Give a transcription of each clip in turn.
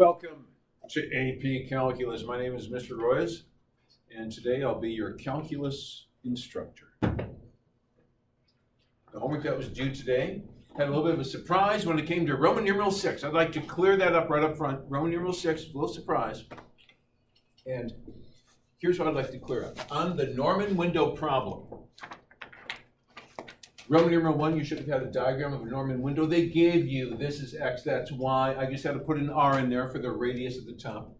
Welcome to AP Calculus. My name is Mr. Royes, and today I'll be your calculus instructor. The homework that was due today had a little bit of a surprise when it came to Roman numeral 6. I'd like to clear that up right up front. Roman numeral 6, a little surprise. And here's what I'd like to clear up. On the Norman window problem, Roman numeral 1, you should have had a diagram of a Norman window. They gave you this is X, that's Y. I just had to put an R in there for the radius at the top.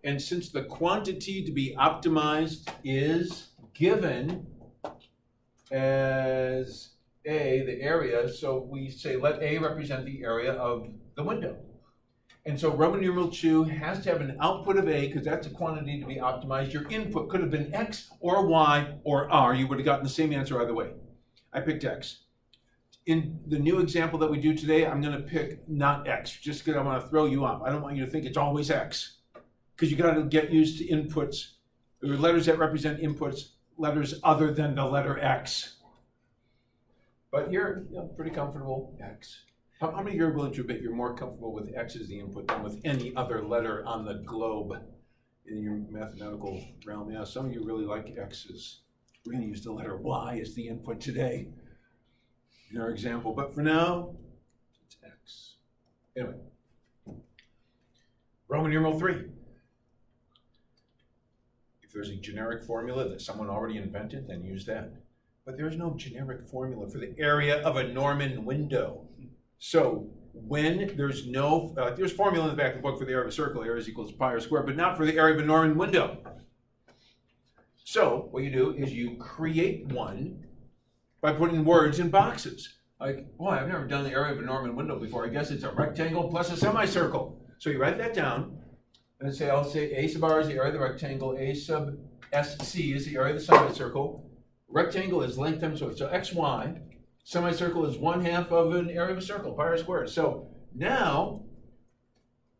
And since the quantity to be optimized is given as A, the area, so we say let A represent the area of the window. And so Roman numeral 2 has to have an output of A because that's a quantity to be optimized. Your input could have been X or Y or R. You would have gotten the same answer either way. I picked X. In the new example that we do today, I'm going to pick not X, just because I want to throw you off. I don't want you to think it's always X, because you got to get used to inputs, or letters that represent inputs, letters other than the letter X. But you're pretty comfortable X. How many of you are willing to admit you're more comfortable with X as the input than with any other letter on the globe in your mathematical realm? Yeah, some of you really like X's. We're going to use the letter Y as the input today in our example, but for now, it's X. Anyway, Roman numeral 3. If there's a generic formula that someone already invented, then use that. But there's no generic formula for the area of a Norman window. So when there's no, there's formula in the back of the book for the area of a circle, area is equals pi r squared, but not for the area of a Norman window. So what you do is you create one by putting words in boxes. Like, boy, I've never done the area of a Norman window before. I guess it's a rectangle plus a semicircle. So you write that down and say, I'll say A sub r is the area of the rectangle, A sub SC is the area of the semicircle. Rectangle is length times width. So XY, semicircle is 1/2 of an area of a circle, pi r squared. So now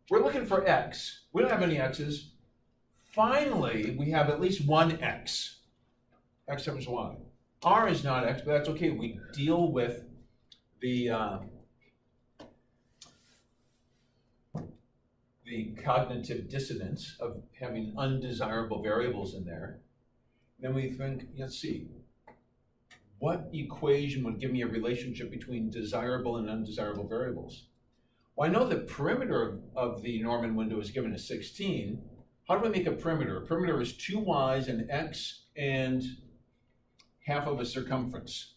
we're looking for X. We don't have any X's. Finally, we have at least one X. X times Y. R is not X, but that's okay. We deal with the cognitive dissonance of having undesirable variables in there. Then we think, let's see, what equation would give me a relationship between desirable and undesirable variables? Well, I know the perimeter of the Norman window is given as 16. How do I make a perimeter? A perimeter is 2 y's and x and 1/2 of a circumference.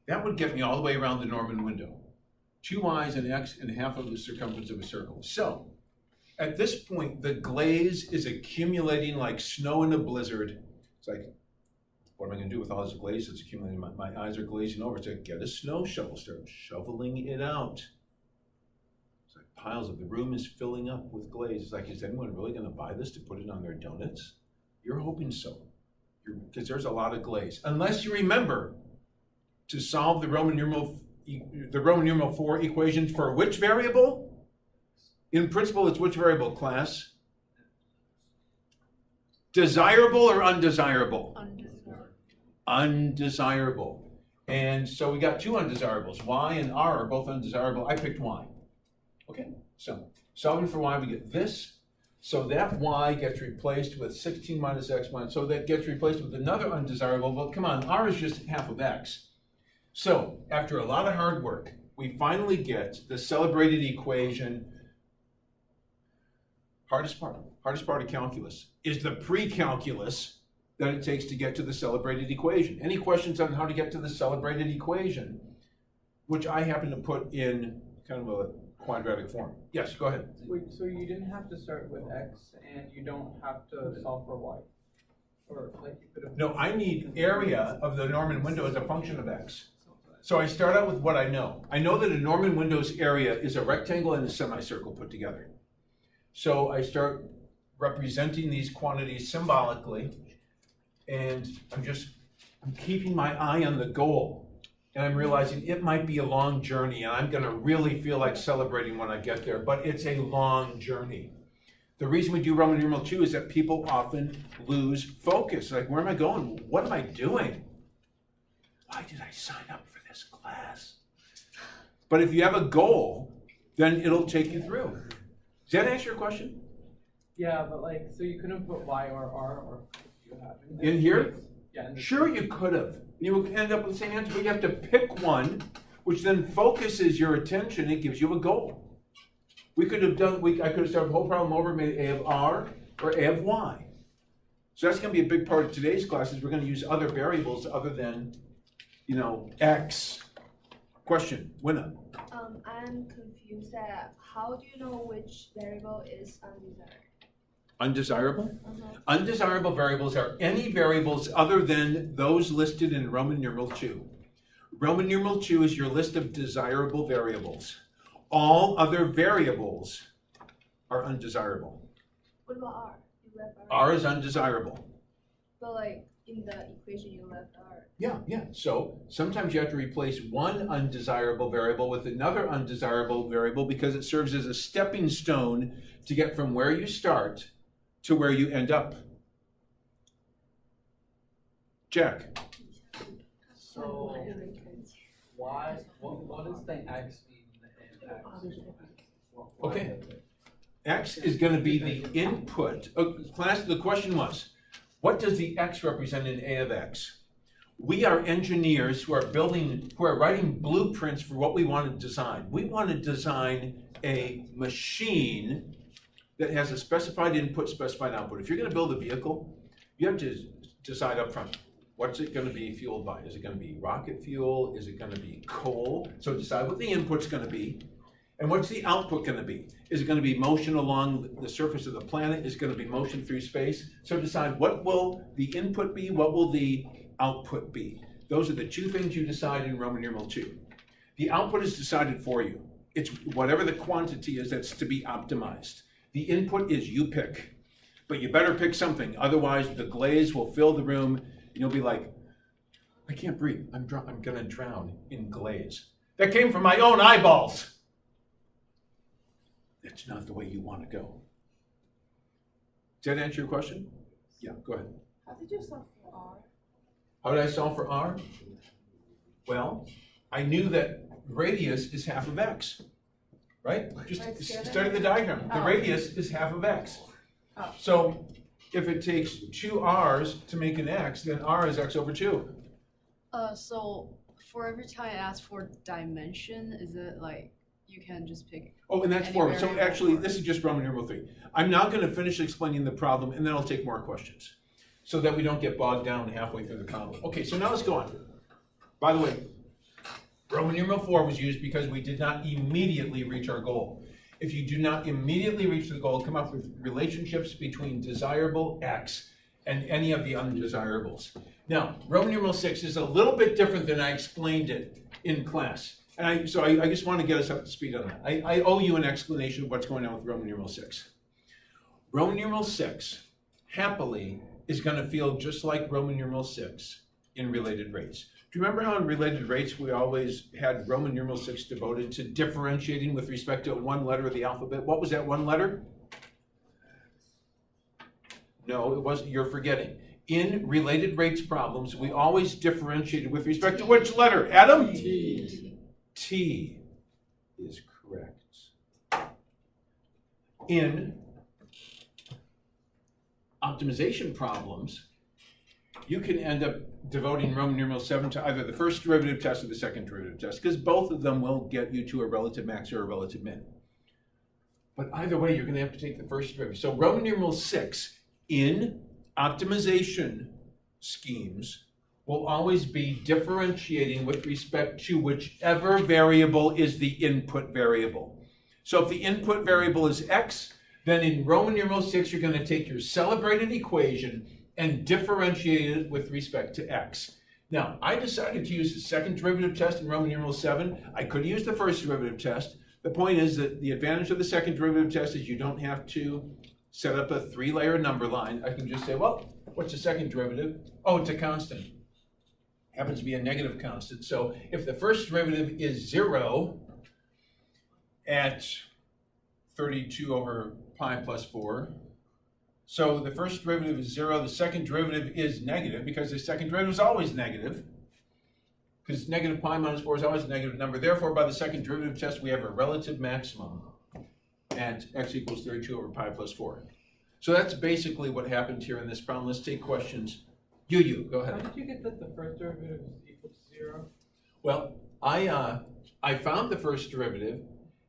That would get me all the way around the Norman window. 2 y's and x and 1/2 of the circumference of a circle. So at this point, the glaze is accumulating like snow in a blizzard. It's like, what am I going to do with all this glaze that's accumulating? My eyes are glazing over. So get a snow shovel, start shoveling it out. Piles of the room is filling up with glaze. It's like, is anyone really going to buy this to put it on their donuts? You're hoping so, because there's a lot of glaze. Unless you remember to solve the Roman numeral 4 equations for which variable? In principle, it's which variable, class? Desirable or undesirable? Undesirable. Undesirable. And so we got 2 undesirables. Y and R are both undesirable. I picked Y. Okay, so solving for y, we get this. So that y gets replaced with 16 minus x minus, so that gets replaced with another undesirable. Well, come on, r is just 1/2 of x. So after a lot of hard work, we finally get the celebrated equation. Hardest part of calculus is the pre-calculus that it takes to get to the celebrated equation. Any questions on how to get to the celebrated equation, which I happen to put in kind of a quadratic form? Yes, go ahead. Wait, so you didn't have to start with x and you don't have to solve for y? Or like you could have... No, I need area of the Norman window as a function of x. So I start out with what I know. I know that a Norman window's area is a rectangle and a semicircle put together. So I start representing these quantities symbolically, and I'm keeping my eye on the goal. And I'm realizing it might be a long journey, and I'm going to really feel like celebrating when I get there, but it's a long journey. The reason we do Roman numeral 2 is that people often lose focus. Like, where am I going? What am I doing? Why did I sign up for this class? But if you have a goal, then it'll take you through. Does that answer your question? Yeah, but like, so you couldn't put Y or R, or you have In here? Yeah. In this Sure case. you could have. You would end up with the same answer, but you have to pick one, which then focuses your attention and gives you a goal. We could have done, I could have started the whole problem over, made A of R or A of Y. So that's gonna be a big part of today's class, is we're gonna use other variables other than, X. Question, Winna? I'm confused at how do you know which variable is undesired? Undesirable? Undesirable variables are any variables other than those listed in Roman numeral 2. Roman numeral 2 is your list of desirable variables. All other variables are undesirable. What about R? You left R is undesirable. But like in the equation you left R. Yeah. So sometimes you have to replace one undesirable variable with another undesirable variable because it serves as a stepping stone to get from where you start to where you end up. Jack? So, why, what does the X mean in X? Okay. X is going to be the input. Class, the question was, what does the X represent in A of X? We are engineers who are writing blueprints for what we want to design. We want to design a machine that has a specified input, specified output. If you're going to build a vehicle, you have to decide up front, what's it going to be fueled by? Is it going to be rocket fuel? Is it going to be coal? So decide what the input's going to be. And what's the output going to be? Is it going to be motion along the surface of the planet? Is it going to be motion through space? So decide what will the input be, what will the output be? Those are the two things you decide in Roman numeral 2. The output is decided for you. It's whatever the quantity is that's to be optimized. The input is you pick, but you better pick something. Otherwise, the glaze will fill the room and you'll be like, I can't breathe. I'm going to drown in glaze. That came from my own eyeballs. That's not the way you want to go. Does that answer your question? Yeah, go ahead. How did you solve for R? How did I solve for R? Well, I knew that radius is half of X, right? Just study the diagram. The radius is half of X. So if it takes 2 R's to make an X, then R is X over 2. So for every time I ask for dimension, is it like you can just pick? Oh, and that's Any forward. So variable actually, or- this is just Roman numeral 3. I'm now going to finish explaining the problem, and then I'll take more questions, so that we don't get bogged down halfway through the problem. Okay, so now let's go on. By the way, Roman numeral 4 was used because we did not immediately reach our goal. If you do not immediately reach the goal, come up with relationships between desirable X and any of the undesirables. Now, Roman numeral 6 is a little bit different than I explained it in class. And I just want to get us up to speed on that. I owe you an explanation of what's going on with Roman numeral 6. Roman numeral 6, happily, is going to feel just like Roman numeral 6 in related rates. Do you remember how in related rates we always had Roman numeral 6 devoted to differentiating with respect to one letter of the alphabet? What was that one letter? No, it wasn't. You're forgetting. In related rates problems, we always differentiated with respect to which letter? Adam? T is correct. In optimization problems, you can end up devoting Roman numeral 7 to either the first derivative test or the second derivative test, because both of them will get you to a relative max or a relative min. But either way, you're going to have to take the first derivative. So Roman numeral 6 in optimization schemes will always be differentiating with respect to whichever variable is the input variable. So if the input variable is X, then in Roman numeral 6, you're going to take your celebrated equation and differentiate it with respect to X. Now, I decided to use the second derivative test in Roman numeral 7. I could use the first derivative test. The point is that the advantage of the second derivative test is you don't have to set up a 3-layer number line. I can just say, well, what's the second derivative? Oh, it's a constant. Happens to be a negative constant. So if the first derivative is 0 at 32 over pi plus 4, so the first derivative is 0, the second derivative is negative, because the second derivative is always negative, because negative pi minus 4 is always a negative number. Therefore, by the second derivative test, we have a relative maximum at x equals 32 over pi plus 4. So that's basically what happened here in this problem. Let's take questions. Go How ahead. did you get that the first derivative is equal to 0? Well, I found the first derivative,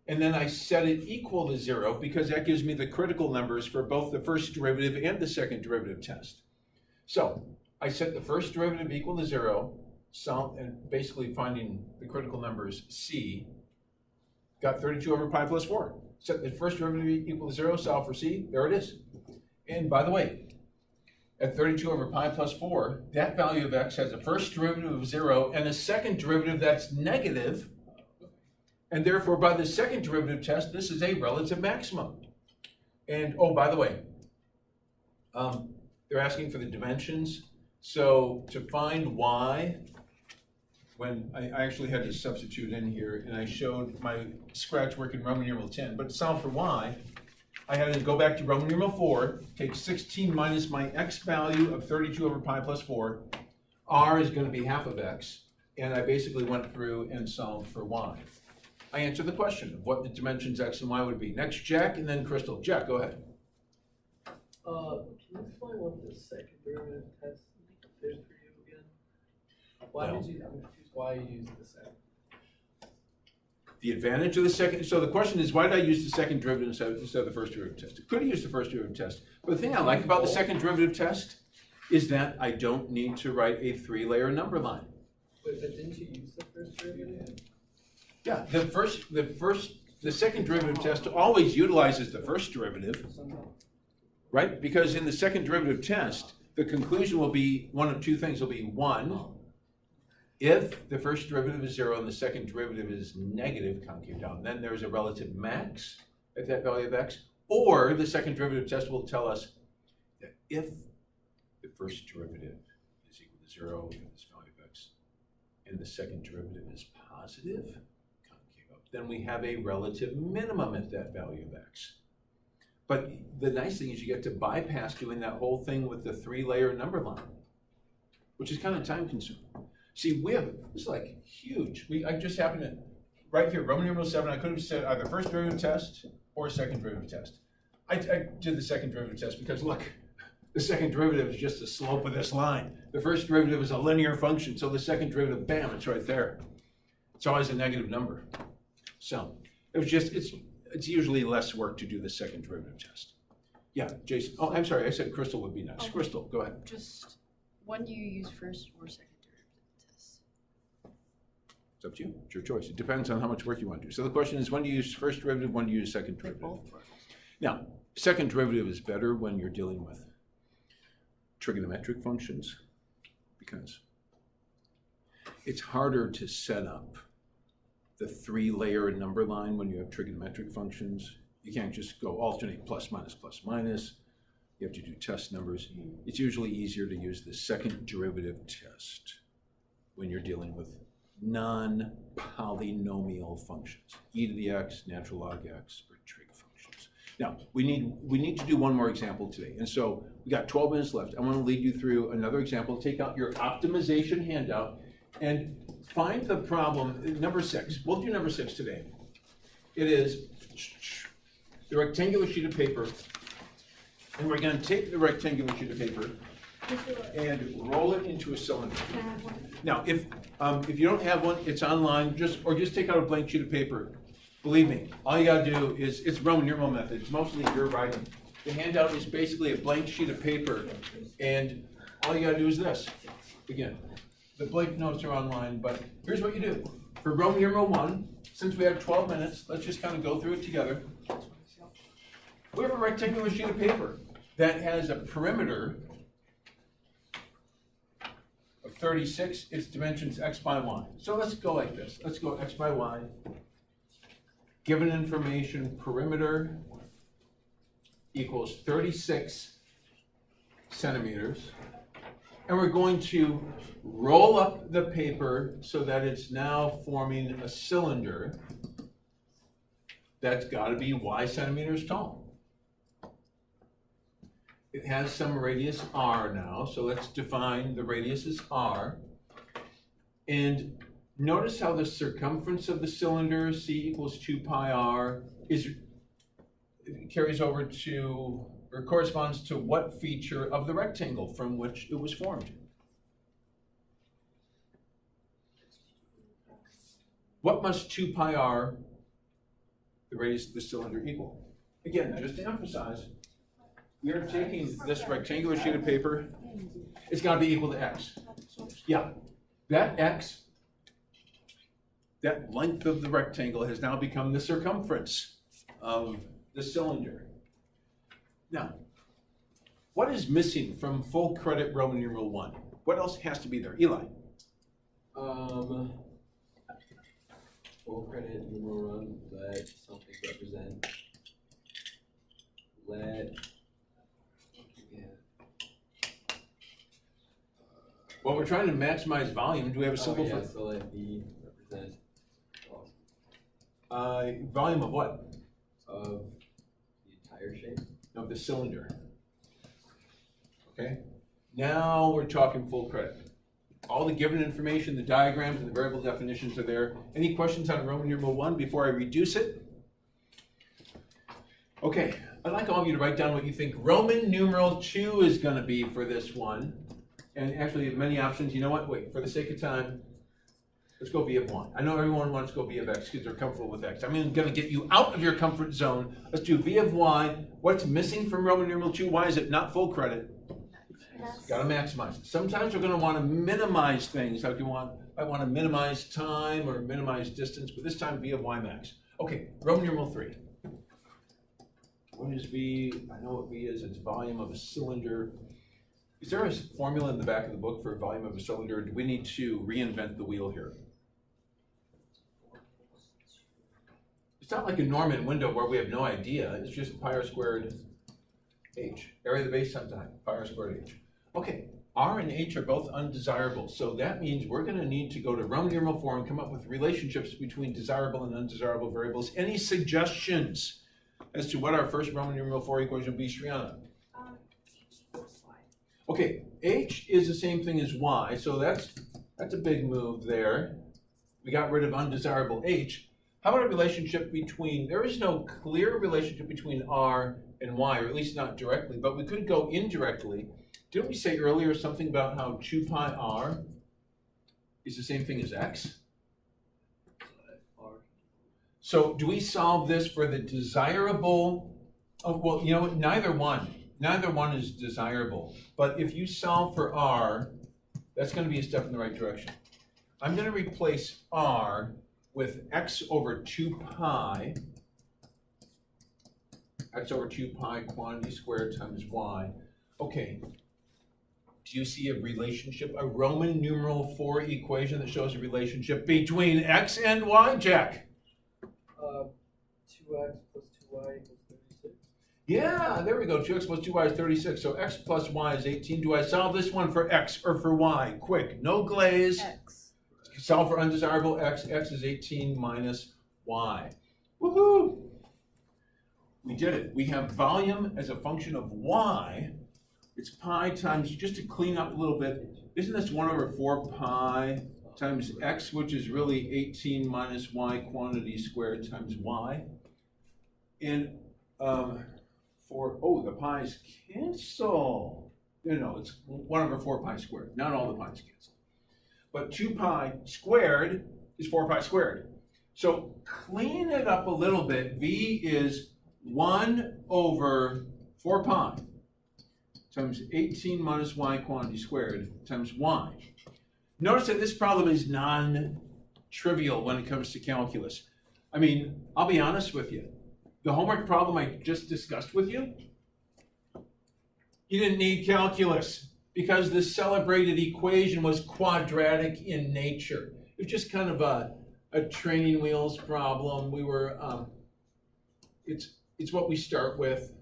and then I set it equal to 0 because that gives me the critical numbers for both the first derivative and the second derivative test. So I set the first derivative equal to 0, and basically finding the critical numbers c, got 32 over pi plus 4. Set the first derivative equal to 0, solve for c, there it is. And by the way, at 32 over pi plus 4, that value of x has a first derivative of 0 and a second derivative that's negative. And therefore, by the second derivative test, this is a relative maximum. And, oh, by the way, they're asking for the dimensions. So to find y, when I actually had to substitute in here, and I showed my scratch work in Roman numeral 10, but to solve for y, I had to go back to Roman numeral 4, take 16 minus my x value of 32 over pi plus 4. R is going to be half of x. And I basically went through and solved for y. I answered the question of what the dimensions x and y would be. Next, Jack, and then Crystal. Jack, go ahead. Can you explain what the second derivative test did for you again? Why No. did you, I'm confused why you used the second. The advantage of the second, so the question is, why did I use the second derivative instead of the first derivative test? I could have used the first derivative test. But the thing I like about the second derivative test is that I don't need to write a 3-layer number line. Wait, but didn't you use the first derivative? Yeah, the second derivative test always utilizes the first derivative, right? Because in the second derivative test, the conclusion will be one of two things. Will be one, if the first derivative is 0 and the second derivative is negative, concave down, then there's a relative max at that value of x. Or the second derivative test will tell us that if the first derivative is equal to 0 at this value of x, and the second derivative is positive, concave up, then we have a relative minimum at that value of x. But the nice thing is you get to bypass doing that whole thing with the 3-layer number line, which is kind of time consuming. See, this is like huge. I just happened to, right here, Roman numeral 7, I could have said either first derivative test or second derivative test. I did the second derivative test because look, the second derivative is just the slope of this line. The first derivative is a linear function, so the second derivative, bam, it's right there. It's always a negative number. So it was just, it's usually less work to do the second derivative test. Yeah, Jason. Oh, I'm sorry, I said Crystal would be next. Okay. Crystal, go ahead. Just when do you use first or second derivative test? It's up to you. It's your choice. It depends on how much work you want to do. So the question is, when do you use first derivative, when do you use second Like derivative? both work. Now, second derivative is better when you're dealing with trigonometric functions because it's harder to set up the 3-layer number line when you have trigonometric functions. You can't just go alternate plus, minus, plus, minus. You have to do test numbers. It's usually easier to use the second derivative test when you're dealing with non-polynomial functions, e to the x, natural log x, or trig functions. Now, we need to do one more example today. And so we got 12 minutes left. I want to lead you through another example. Take out your optimization handout and find the problem, number 6. We'll do number 6 today. It is the rectangular sheet of paper, and we're going to take the rectangular sheet of paper and roll it into a cylinder. Now, if you don't have one, it's online, just take out a blank sheet of paper. Believe me, all you gotta do is, it's Roman numeral method, it's mostly your writing. The handout is basically a blank sheet of paper, and all you gotta do is this. Again, the blank notes are online, but here's what you do. For Roman numeral 1, since we have 12 minutes, let's just kind of go through it together. We have a rectangular sheet of paper that has a perimeter of 36, its dimensions x by y. So let's go like this. Let's go x by y. Given information, perimeter equals 36 centimeters. And we're going to roll up the paper so that it's now forming a cylinder that's got to be y centimeters tall. It has some radius r now, so let's define the radius as r. And notice how the circumference of the cylinder, c equals 2 pi r, is carries over to, or corresponds to what feature of the rectangle from which it was formed? What must 2 pi r, the radius of the cylinder, equal? Again, just to emphasize, we are taking this rectangular sheet of paper, it's gotta be equal to x. Yeah, that x, that length of the rectangle has now become the circumference of the cylinder. Now, what is missing from full credit Roman numeral 1? What else has to be there? Eli? Full credit numeral 1, let something represent, let, yeah. Well, we're trying to maximize volume. Do we have a Oh, symbol yeah, for, so let B represent, volume of what? of the entire shape. Of the cylinder. Okay? Now we're talking full credit. All the given information, the diagrams and the variable definitions are there. Any questions on Roman numeral 1 before I reduce it? Okay, I'd like all of you to write down what you think Roman numeral 2 is gonna be for this one. And actually, you have many options. You know what? Wait, for the sake of time, let's go V of 1. I know everyone wants to go V of x because they're comfortable with x. I'm gonna get you out of your comfort zone. Let's do V of y. What's missing from Roman numeral 2? Why is it not full credit? Gotta maximize it. Sometimes we're gonna wanna minimize things, like I wanna minimize time or minimize distance, but this time V of y max. Okay, Roman numeral 3. What is V? I know what V is. It's volume of a cylinder. Is there a formula in the back of the book for volume of a cylinder? Do we need to reinvent the wheel here? It's not like a Norman window where we have no idea. It's just pi r squared h. Area of the base times the height, pi r squared h. Okay, r and h are both undesirable, so that means we're gonna need to go to Roman numeral 4 and come up with relationships between desirable and undesirable variables. Any suggestions as to what our first Roman numeral 4 equation would be, Shriana? Okay, h is the same thing as y, so that's a big move there. We got rid of undesirable h. How about a relationship between, there is no clear relationship between r and y, or at least not directly, but we could go indirectly. Didn't we say earlier something about how 2 pi r is the same thing as x? So do we solve this for the desirable, oh, well, you know what, neither one is desirable. But if you solve for r, that's gonna be a step in the right direction. I'm gonna replace r with x over 2 pi, x over 2 pi quantity squared times y. Okay, do you see a relationship, a Roman numeral 4 equation that shows a relationship between x and y, Jack? 2x plus 2y equals 36. Yeah, there we go, 2x plus 2y is 36, so x plus y is 18. Do I solve this one for x or for y? Quick, no glaze. X. Solve for undesirable x, x is 18 minus y. Woohoo! We did it. We have volume as a function of y. It's pi times, just to clean up a little bit, isn't this 1 over 4 pi times x, which is really 18 minus y quantity squared times y? And the pi's cancel. No, it's 1 over 4 pi squared. Not all the pi's cancel. But 2 pi squared is 4 pi squared. So clean it up a little bit. V is 1 over 4 pi times 18 minus y quantity squared times y. Notice that this problem is non-trivial when it comes to calculus. I mean, I'll be honest with you. The homework problem I just discussed with you, you didn't need calculus because the celebrated equation was quadratic in nature. It was just kind of a training wheels problem. We were, it's what we start with.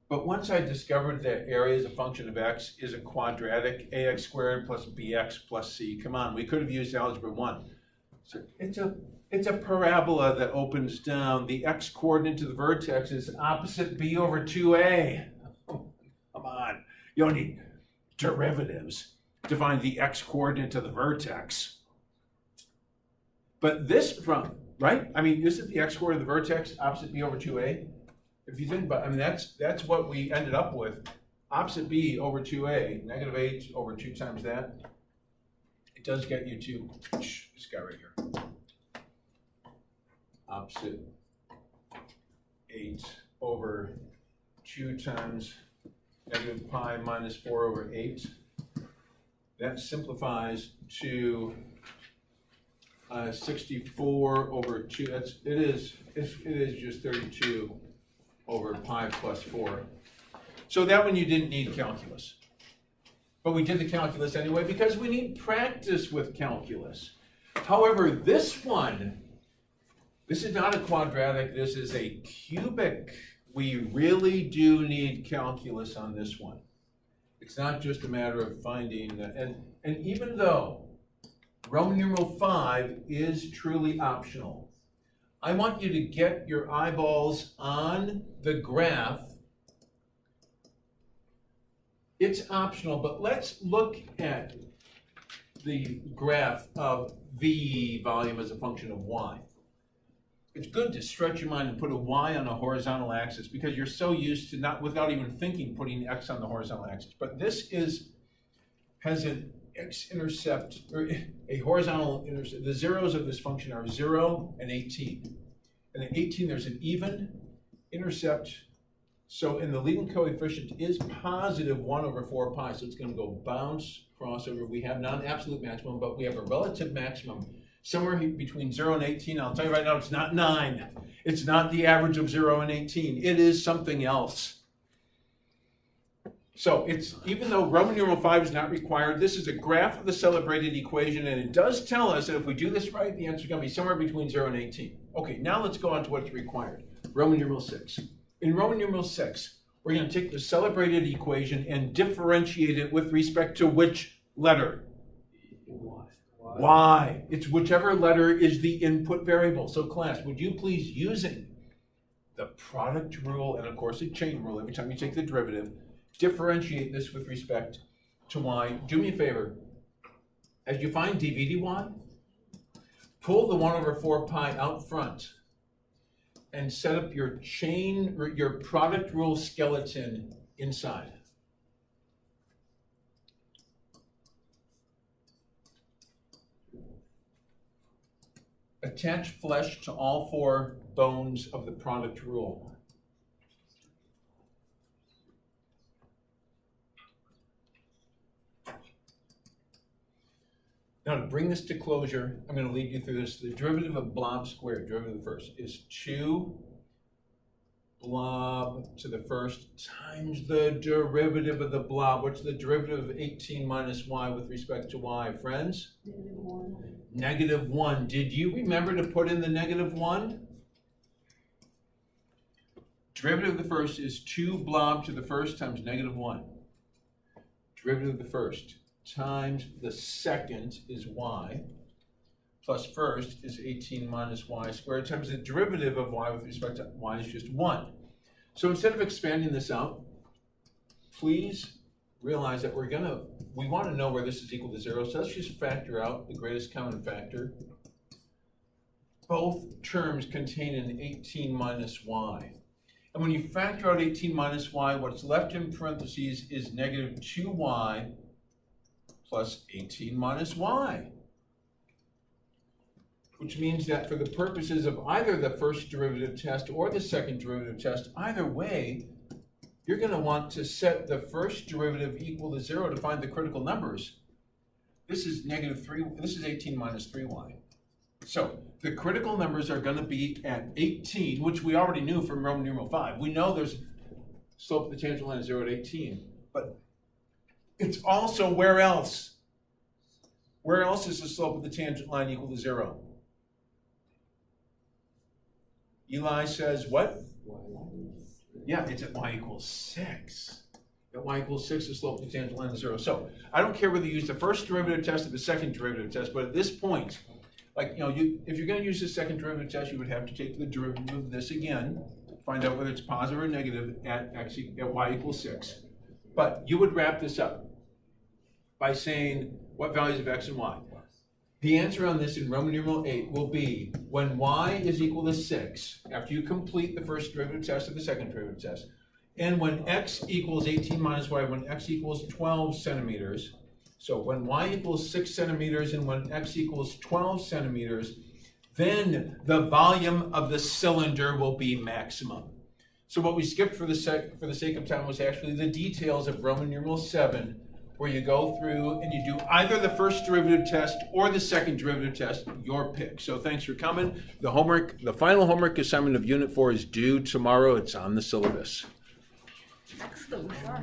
But once I discovered that area as a function of x is a quadratic, ax squared plus bx plus c, come on, we could have used algebra 1. So it's a parabola that opens down. The x coordinate to the vertex is opposite b over 2a. Oh, come on, you don't need derivatives to find the x coordinate to the vertex. But this problem, right? I mean, isn't the x squared of the vertex opposite b over 2a? If you think about, I mean, that's what we ended up with. Opposite b over 2a, negative 8 over 2 times that. It does get you to this guy right here. Opposite 8 over 2 times negative pi minus 4 over 8. That simplifies to 64 over 2. It is just 32 over pi plus 4. So that one you didn't need calculus. But we did the calculus anyway because we need practice with calculus. However, this one, this is not a quadratic, this is a cubic. We really do need calculus on this one. It's not just a matter of finding, and even though Roman numeral 5 is truly optional, I want you to get your eyeballs on the graph. It's optional, but let's look at the graph of V volume as a function of Y. It's good to stretch your mind and put a Y on a horizontal axis because you're so used to not, without even thinking, putting X on the horizontal axis. But this has an x-intercept, or a horizontal intercept. The zeros of this function are 0 and 18. And at 18, there's an even intercept. So in the leading coefficient is positive 1 over 4 pi. So it's going to go bounce, crossover. We have not an absolute maximum, but we have a relative maximum somewhere between 0 and 18. I'll tell you right now, it's not 9. It's not the average of 0 and 18. It is something else. So it's, even though Roman numeral 5 is not required, this is a graph of the celebrated equation, and it does tell us that if we do this right, the answer is going to be somewhere between 0 and 18. Okay, now let's go on to what's required. Roman numeral 6. In Roman numeral 6, we're going to take the celebrated equation and differentiate it with respect to which letter? Y. It's whichever letter is the input variable. So class, would you please, using the product rule and of course a chain rule, every time you take the derivative, differentiate this with respect to Y. Do me a favor. As you find dv dy, pull the 1 over 4 pi out front and set up your chain, your product rule skeleton inside. Attach flesh to all 4 bones of the product rule. Now to bring this to closure, I'm going to lead you through this. The derivative of blob squared, derivative of the first, is 2 blob to the first times the derivative of the blob. What's the derivative of 18 minus y with respect to y, friends? Negative 1. Did you remember to put in the negative 1? Derivative of the first is 2 blob to the first times negative 1. Derivative of the first times the second is y, plus first is 18 minus y squared times the derivative of y with respect to y is just 1. So instead of expanding this out, please realize that we want to know where this is equal to 0. So let's just factor out the greatest common factor. Both terms contain an 18 minus y. And when you factor out 18 minus y, what's left in parentheses is negative 2y plus 18 minus y. Which means that for the purposes of either the first derivative test or the second derivative test, either way, you're going to want to set the first derivative equal to 0 to find the critical numbers. This is negative 3, this is 18 minus 3y. So the critical numbers are going to be at 18, which we already knew from Roman numeral 5. We know there's slope of the tangent line is 0 at 18, but it's also where else? Where else is the slope of the tangent line equal to 0? Eli says what? Yeah, it's at y equals 6. At y equals 6, the slope of the tangent line is 0. So I don't care whether you use the first derivative test or the second derivative test, but at this point, like, if you're going to use the second derivative test, you would have to take the derivative of this again, find out whether it's positive or negative at y equals 6. But you would wrap this up by saying what values of x and y. The answer on this in Roman numeral 8 will be when y is equal to 6, after you complete the first derivative test and the second derivative test, and when x equals 18 minus y, when x equals 12 centimeters. So when y equals 6 centimeters and when x equals 12 centimeters, then the volume of the cylinder will be maximum. So what we skipped for the sake of time was actually the details of Roman numeral 7, where you go through and you do either the first derivative test or the second derivative test, your pick. So thanks for coming. The final homework assignment of Unit 4 is due tomorrow. It's on the syllabus. Excellent.